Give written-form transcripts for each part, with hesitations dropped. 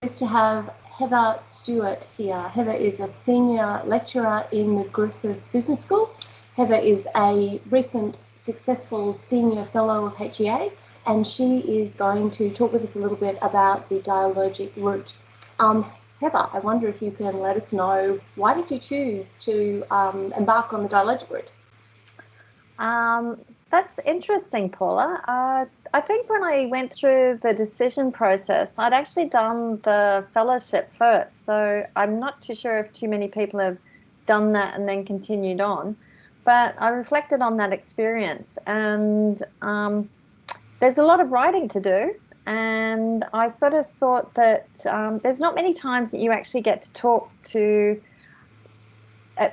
Pleased to have Heather Stewart here. Heather is a senior lecturer in the Griffith Business School. Heather is a recent successful senior fellow of HEA, and she is going to talk with us a little bit about the Dialogic Route. Heather, I wonder if you can let us know, why did you choose to embark on the Dialogic Route? That's interesting, Paula. I think when I went through the decision process, I'd actually done the fellowship first. So I'm not too sure if too many people have done that and then continued on. But I reflected on that experience, and there's a lot of writing to do. And I sort of thought that there's not many times that you actually get to talk to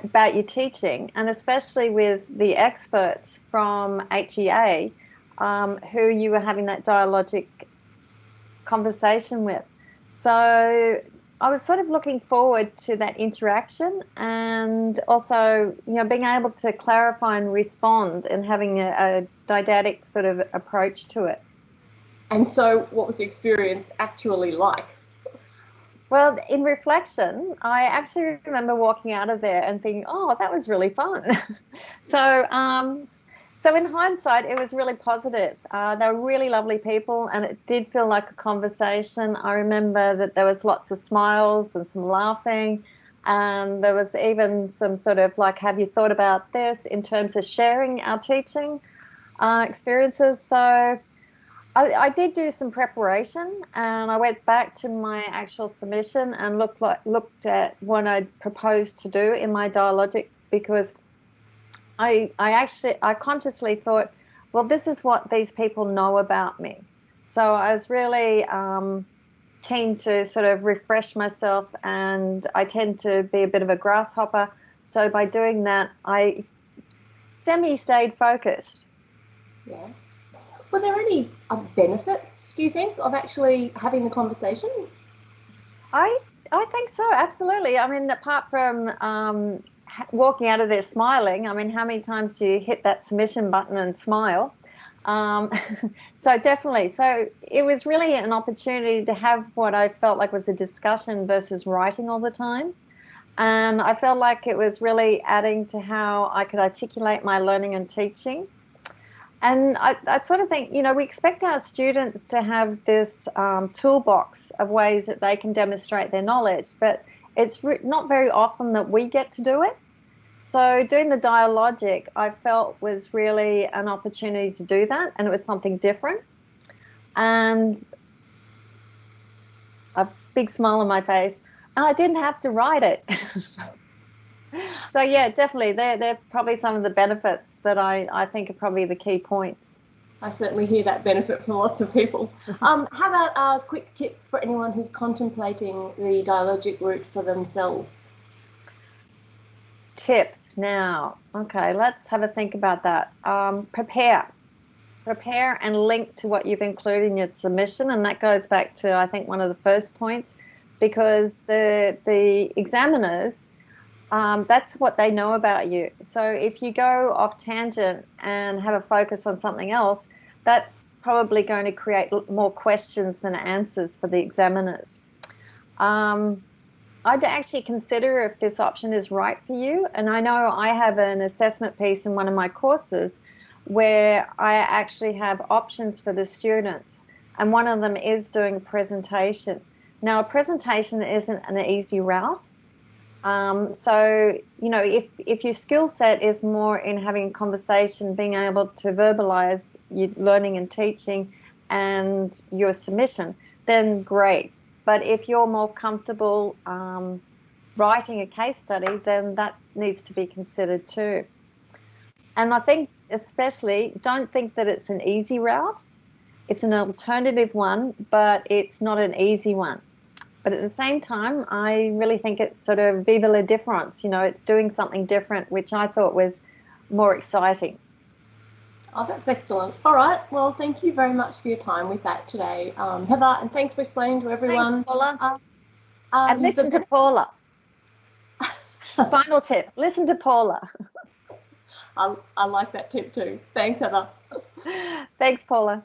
about your teaching, and especially with the experts from HEA who you were having that dialogic conversation with. So I was sort of looking forward to that interaction, and also, being able to clarify and respond and having a didactic sort of approach to it. And so what was the experience actually like? Well, in reflection, I actually remember walking out of there and thinking, oh, that was really fun. So in hindsight, it was really positive. They were really lovely people, and it did feel like a conversation. I remember that there was lots of smiles and some laughing, and there was even some sort of like, have you thought about this, in terms of sharing our teaching experiences. So I did do some preparation, and I went back to my actual submission and looked at what I'd proposed to do in my dialogic, because I consciously thought, well, this is what these people know about me. So I was really keen to sort of refresh myself, and I tend to be a bit of a grasshopper. So by doing that, I stayed focused. Yeah. Were there any benefits, do you think, of actually having the conversation? I think so, absolutely. I mean, apart from walking out of there smiling, I mean, how many times do you hit that submission button and smile? So definitely. So it was really an opportunity to have what I felt like was a discussion versus writing all the time. And I felt like it was really adding to how I could articulate my learning and teaching. And I sort of think, we expect our students to have this toolbox of ways that they can demonstrate their knowledge, but it's not very often that we get to do it. So doing the dialogic, I felt, was really an opportunity to do that, and it was something different. And a big smile on my face, and I didn't have to write it. So yeah, definitely, they're probably some of the benefits that I think are probably the key points. I certainly hear that benefit from lots of people. How about a quick tip for anyone who's contemplating the Dialogic Route for themselves? Tips now. Okay, let's have a think about that. Prepare and link to what you've included in your submission, and that goes back to, I think, one of the first points, because the examiners, that's what they know about you. So if you go off tangent and have a focus on something else, that's probably going to create more questions than answers for the examiners. I'd actually consider if this option is right for you. And I know I have an assessment piece in one of my courses where I actually have options for the students. And one of them is doing a presentation. Now, a presentation isn't an easy route. So, if your skill set is more in having a conversation, being able to verbalize your learning and teaching and your submission, then great. But if you're more comfortable writing a case study, then that needs to be considered too. And I think especially, don't think that it's an easy route. It's an alternative one, but it's not an easy one. But at the same time, I really think it's sort of vive la différence. It's doing something different, which I thought was more exciting. Oh, that's excellent. All right. Well, thank you very much for your time with that today, Heather, and thanks for explaining to everyone. Thanks, Paula. And listen to Paula. Final tip, listen to Paula. I like that tip too. Thanks, Heather. Thanks, Paula.